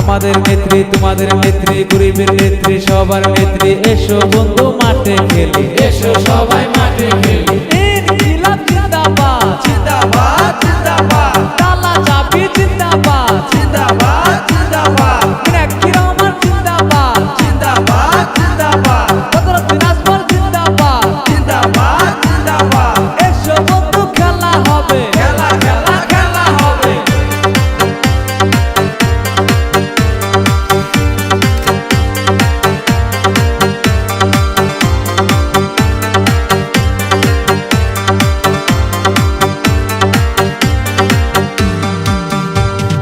আমাদের নেত্রী তোমাদের নেত্রী গরিবের নেত্রী সবার নেত্রী এসো বন্ধু মাঠে খেলি এসো সবাই মাঠে খেলি ইনকিলাব জিন্দাবাদ জিন্দাবাদ জিন্দাবাদ তালা চাবি জিন্দাবাদ জিন্দাবাদ জিন্দাবাদ মিনাক্ষী রহমান জিন্দাবাদ জিন্দাবাদ জিন্দাবাদ বদরুদ্দিন আজমল জিন্দাবাদ জিন্দাবাদ জিন্দাবাদ এসো বন্ধু খেলা হবে খেলা খেলা খেলা হবে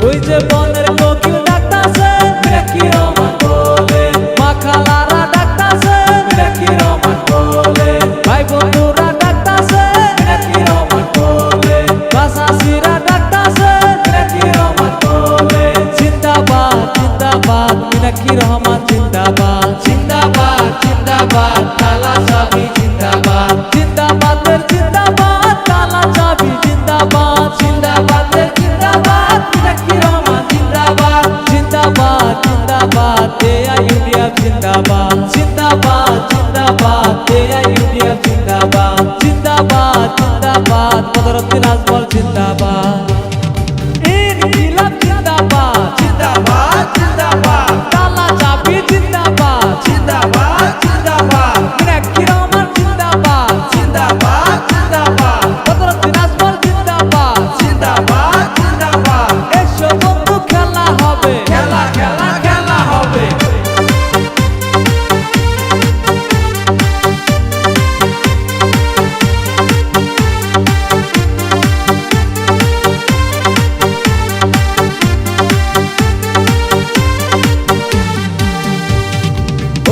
ওই যে বনের কোকিল ডাকতাছে মিনাক্ষী রহমান বলে মাখালারা ডাকতাছে মিনাক্ষী রহমান বলে ভাই বন্ধুরা ডাকতাছে মিনাক্ষী রহমান বলে বাসাসিরা ডাকতাছে মিনাক্ষী রহমান বলে জিন্দাবাদ জিন্দাবাদ মিনাক্ষী রহমান জিন্দাবাদ জিন্দাবাদ জিন্দাবাদ তালা চাবি জিন্দাবাদ জিন্দাবাদের জিন্দাবাদ তালা চাবি জিন্দাবাদ জিন্দাবাদের জিন্দাবাদ মিনাক্ষী রহমান জিন্দাবাদ জিন্দাবাদ জিন্দাবাদ এআইইউডিএফ জিন্দাবাদ জিন্দাবাদ জিন্দাবাদ এআইইউডিএফ জিন্দাবাদ জিন্দাবাদ জিন্দাবাদ বদরুদ্দিন আজমল জিন্দাবাদ ইনকিলাব জিন্দাবাদ জিন্দাবাদ জিন্দাবাদ তালা চাবি জিন্দাবাদ জিন্দাবাদ জিন্দাবাদ মিনাক্ষী রহমান জিন্দাবাদ জিন্দাবাদ জিন্দাবাদ বদরুদ্দিন আজমল জিন্দাবাদ জিন্দাবাদ জিন্দাবাদ এসো বন্ধু খেলা হবে খেলা খেলা খেলা হবে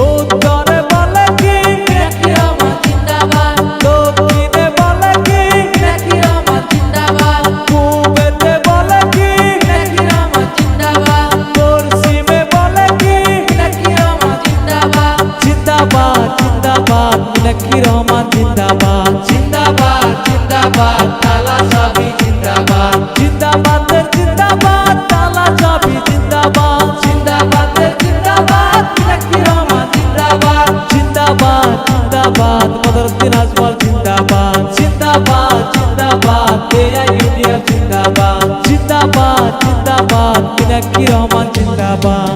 উত্তরে বলে কি মিনাক্ষী রহমান জিন্দাবাদ দক্ষিণে বলে কি মিনাক্ষী রহমান জিন্দাবাদ পূবেতে বলে কি মিনাক্ষী রহমান জিন্দাবাদ পশ্চিমে বলে কি মিনাক্ষী রহমান জিন্দাবাদ জিন্দাবাদ জিন্দাবাদ মিনাক্ষী রহমান জিন্দাবাদ জিন্দাবাদ জিন্দাবাদ তালা চাবি জিন্দাবাদ জিন্দাবাদের জিন্দাবাদ তালা চাবি জিন্দাবাদ জিন্দাবাদের জিন্দাবাদ মিনাক্ষী রহমান জিন্দাবাদ জিন্দাবাদ জিন্দাবাদ বদরুদ্দিন আজমল জিন্দাবাদ জিন্দাবাদ জিন্দাবাদ এআইইউডিএফ জিন্দাবাদ জিন্দাবাদ জিন্দাবাদ মিনাক্ষী রহমান জিন্দাবাদ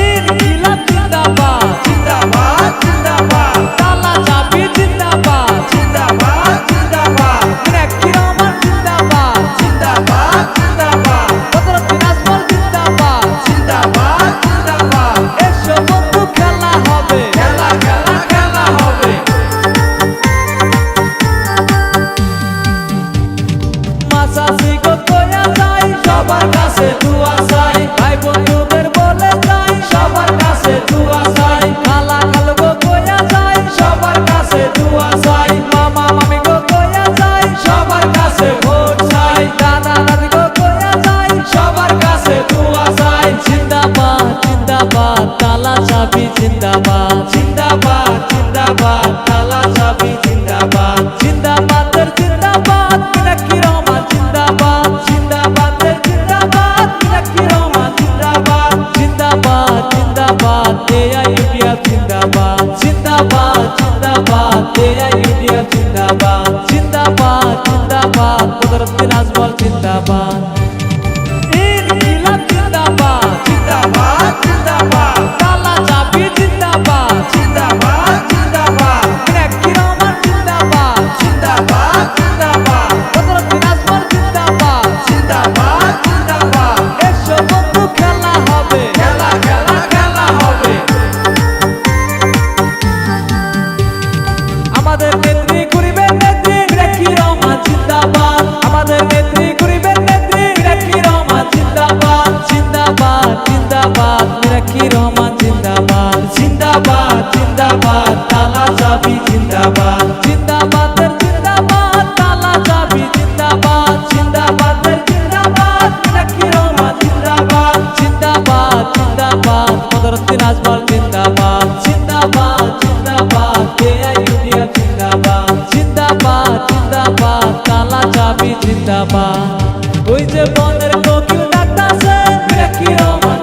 ইনকিলাব জিন্দাবাদ জিন্দাবাদ জিন্দাবাদ তালা চাবি জিন্দাবাদ জিন্দাবাদ জিন্দাবাদ মিনাক্ষী রহমান জিন্দাবাদ জিন্দাবাদ জিন্দাবাদ বদরুদ্দিন আজমল জিন্দাবাদ জিন্দাবাদ জিন্দাবাদ এসো বন্ধু খেলা হবে খেলা খেলা খেলা হবে মাসাসি গো তোয়া যাই সবার কাছে দুয়া চাই ভাই বন্ধুদের বলে যাই সবার কাছে দুয়া চাই খালা খাল গো তোয়া যাই সবার কাছে দুয়া চাই মামা মামি গো তোয়া যাই সবার কাছে ভোট চাই দাদা দাদি গো তোয়া যাই সবার কাছে দুয়া চাই জিন্দাবাদ জিন্দাবাদ তালা চাবি জিন্দাবাদ জিন্দাবাদ জিন্দাবাদ তালা চাবি জিন্দাবাদ জিন্দাবাদের জিন্দাবাদ মিনাক্ষী রহমান জিন্দাবাদ জিন্দাবাদের জিন্দাবাদ মিনাক্ষী রহমান জিন্দাবাদ জিন্দাবাদ জিন্দাবাদ এআইইউডিএফ জিন্দাবাদ জিন্দাবাদ জিন্দাবাদ এআইইউডিএফ জিন্দাবাদ জিন্দাবাদ জিন্দাবাদ বদরুদ্দিন আজমল জিন্দাবাদ ইনকিলাব জিন্দাবাদ জিন্দাবাদ জিন্দাবাদ তালা চাবি জিন্দাবাদ জিন্দাবাদ জিন্দাবাদ মিনাক্ষী রহমান জিন্দাবাদ জিন্দাবাদ জিন্দাবাদ বদরুদ্দিন আজমল জিন্দাবাদ জিন্দাবাদ জিন্দাবাদ এসো বন্ধু খেলা হবে খেলা খেলা খেলা হবে আমাদের নেত্রী গরিবের নেত্রী মিনাক্ষী রহমান জিন্দাবাদ আমাদের নেত্রী গরিবের নেত্রী মিনাক্ষী রহমান জিন্দাবাদ জিন্দাবাদ জিন্দাবাদ মিনাক্ষী রহমান জিন্দাবাদ জিন্দাবাদ জিন্দাবাদ তালা চাবি জিন্দাবাদ জিন্দাবাদের জিন্দাবাদ তালা চাবি জিন্দাবাদ জিন্দাবাদের জিন্দাবাদ মিনাক্ষী রহমান জিন্দাবাদ জিন্দাবাদ জিন্দাবাদ বদরুদ্দিন আজমল জিন্দাবাদ জিন্দাবাদ জিন্দাবাদ এআইইউডিএফ জিন্দাবাদ জিন্দাবাদ জিন্দাবাদ তালা চাবি জিন্দাবাদ ওই যে বনের কোকিল ডাকতাছে মিনাক্ষী রহমান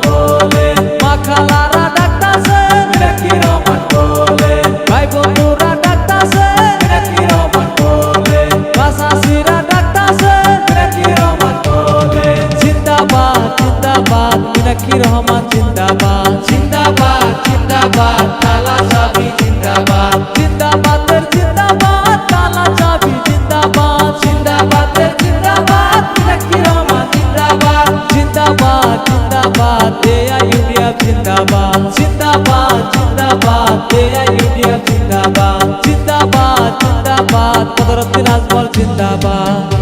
জিন্দাবাদ মিনাক্ষী রহমান জিন্দাবাদ জিন্দাবাদ জিন্দাবাদ তালা চাবি জিন্দাবাদ জিন্দাবাদের জিন্দাবাদ তালা চাবি জিন্দাবাদ জিন্দাবাদের জিন্দাবাদ মিনাক্ষী রহমান জিন্দাবাদ জিন্দাবাদ জিন্দাবাদ এআইইউডিএফ জিন্দাবাদ জিন্দাবাদ জিন্দাবাদ এআইইউডিএফ জিন্দাবাদ জিন্দাবাদ জিন্দাবাদ কদরউদ্দিন আজমল জিন্দাবাদ